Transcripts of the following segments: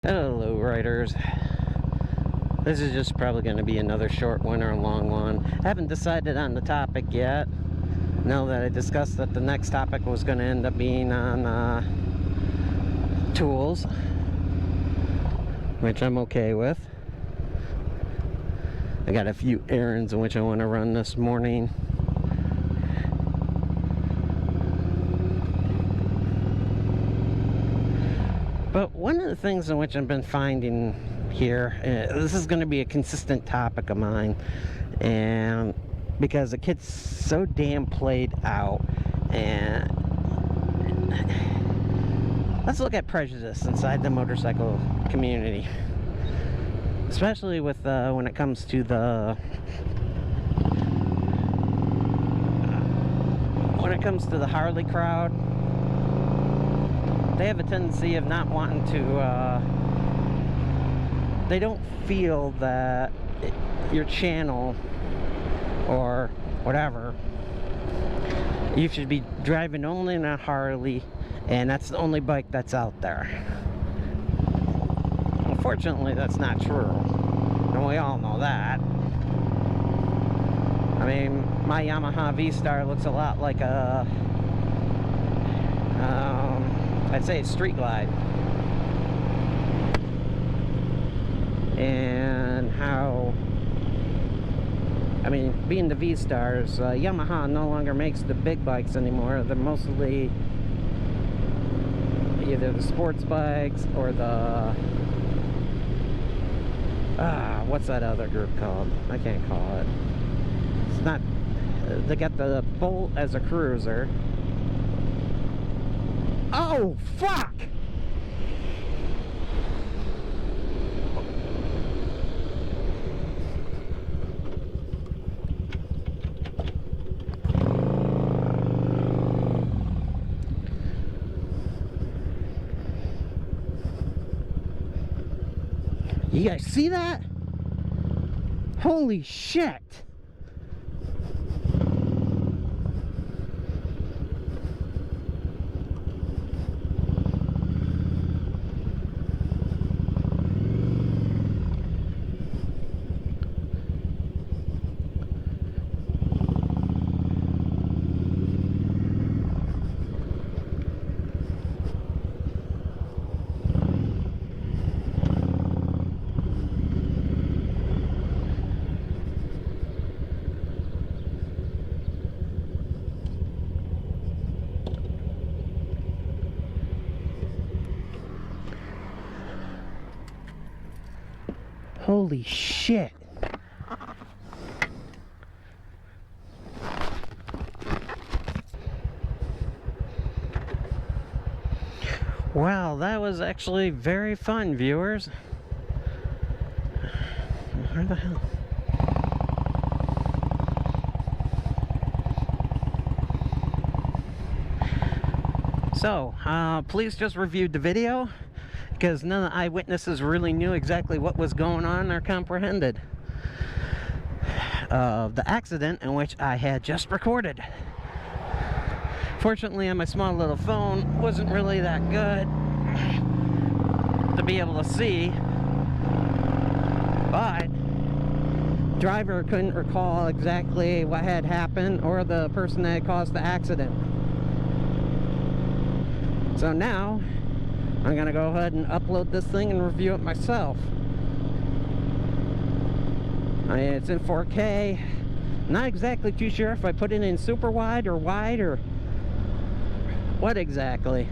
Hello riders, this is just probably going to be another short one or a long one. I haven't decided on the topic yet. Know that I discussed that the next topic was going to end up being on tools, which I'm okay with. I got a few errands in which I want to run this morning. But one of the things in which I've been finding here, this is going to be a consistent topic of mine, and because it gets so damn played out, and let's look at prejudice inside the motorcycle community, especially with when it comes to the Harley crowd. They have a tendency of not wanting to, they don't feel that your channel or whatever, you should be driving only in a Harley, and that's the only bike that's out there. Unfortunately, that's not true, and we all know that. I mean, my Yamaha V-Star looks a lot like a I'd say it's street glide. And how, I mean, being the V-Stars, Yamaha no longer makes the big bikes anymore. They're mostly either the sports bikes or the, what's that other group called? I can't call it. It's not, they got the Bolt as a cruiser. Oh, fuck! You guys see that? Holy shit! Holy shit. Wow, that was actually very fun, viewers. Where the hell? So, police just reviewed the video, because none of the eyewitnesses really knew exactly what was going on or comprehended the accident in which I had just recorded. Fortunately, on my small little phone, wasn't really that good to be able to see, but driver couldn't recall exactly what had happened or the person that had caused the accident. So now I'm gonna go ahead and upload this thing and review it myself. I mean, it's in 4K. Not exactly too sure if I put it in super wide or what exactly.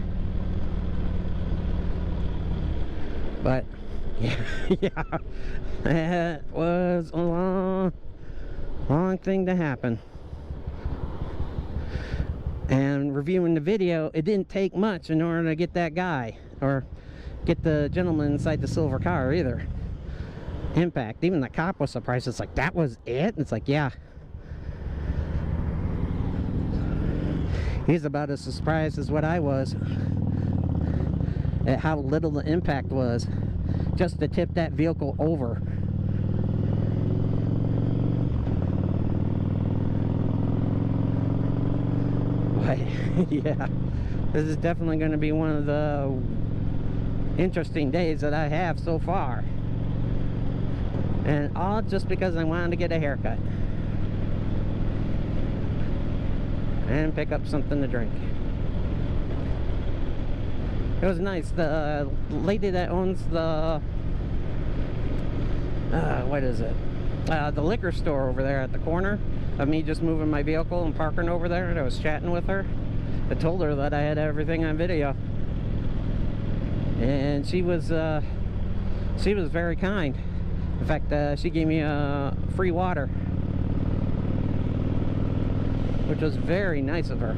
But yeah, yeah, that was a long thing to happen. And reviewing the video, it didn't take much in order to get that guy, or get the gentleman inside the silver car either. Impact. Even the cop was surprised. It's like, that was it? It's like, yeah. He's about as surprised as what I was at how little the impact was just to tip that vehicle over. But yeah, this is definitely going to be one of the interesting days that I have so far. And all just because I wanted to get a haircut and pick up something to drink. It was nice. The lady that owns the what is it? The liquor store over there at the corner of me just moving my vehicle and parking over there, and I was chatting with her. I told her that I had everything on video, and she was very kind. In fact, she gave me free water, which was very nice of her.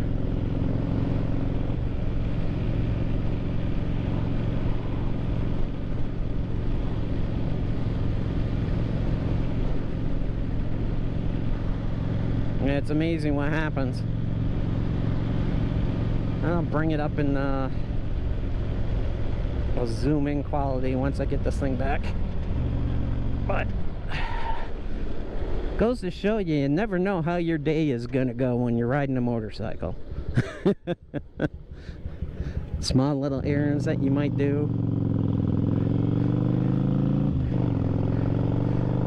And it's amazing what happens. I'll bring it up in a zoom in quality once I get this thing back. But goes to show you, you never know how your day is gonna go when you're riding a motorcycle. Small little errands that you might do.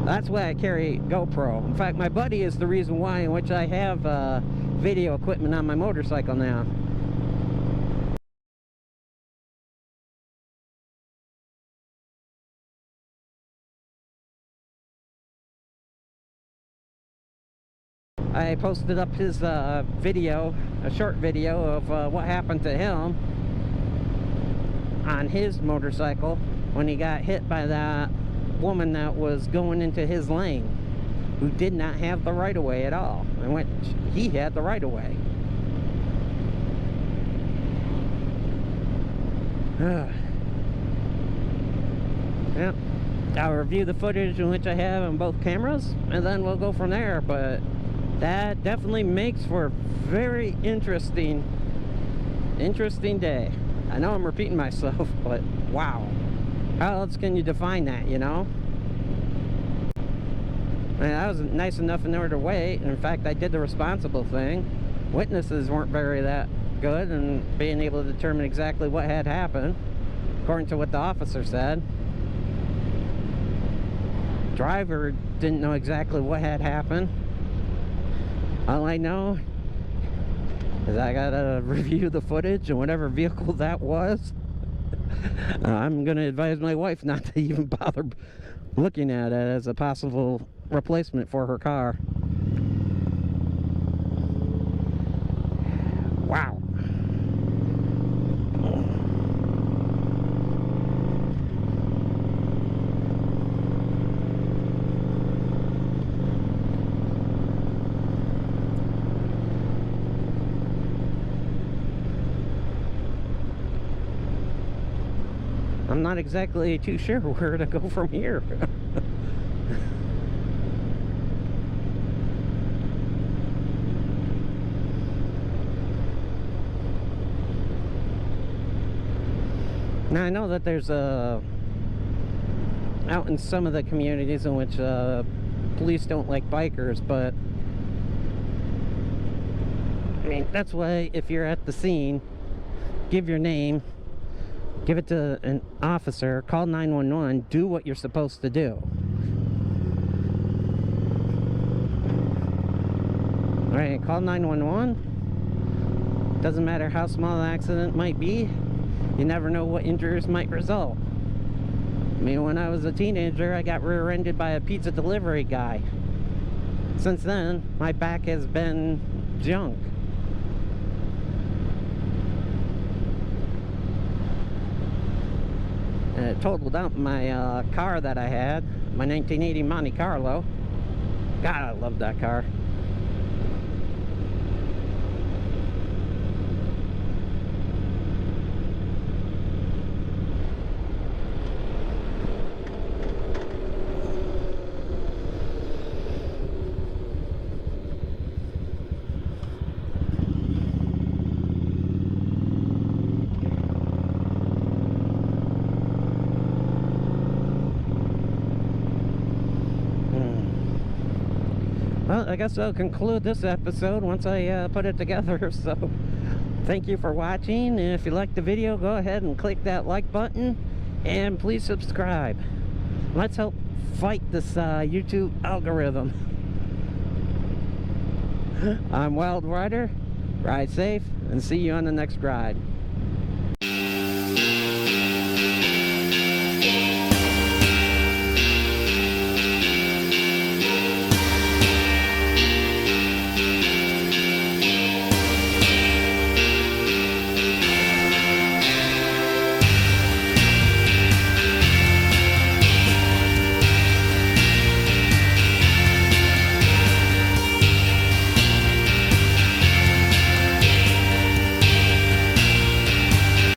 That's why I carry GoPro. In fact, my buddy is the reason why in which I have video equipment on my motorcycle now. I posted up his video, a short video of what happened to him on his motorcycle when he got hit by that woman that was going into his lane, who did not have the right-of-way at all, and which he had the right-of-way. Yep. I'll review the footage in which I have on both cameras, and then we'll go from there. But that definitely makes for a very interesting day. I know I'm repeating myself, but wow. How else can you define that, you know? And I was nice enough in order to wait. In fact, I did the responsible thing. Witnesses weren't very that good in being able to determine exactly what had happened, according to what the officer said. Driver didn't know exactly what had happened. All I know is I gotta review the footage and whatever vehicle that was. I'm gonna advise my wife not to even bother looking at it as a possible replacement for her car. Wow. I'm not exactly too sure where to go from here. Now I know that there's out in some of the communities in which police don't like bikers, but I mean, that's why if you're at the scene, give your name, give it to an officer, call 911, do what you're supposed to do. Alright, call 911. Doesn't matter how small the accident might be, you never know what injuries might result. I mean, when I was a teenager, I got rear-ended by a pizza delivery guy. Since then, my back has been junk. And it totaled out my car that I had, my 1980 Monte Carlo. God, I love that car. Well, I guess I'll conclude this episode once I put it together. So Thank you for watching. If you liked the video, go ahead and click that like button, and please subscribe. Let's help fight this YouTube algorithm. I'm Wild Rider. Ride safe, and see you on the next ride.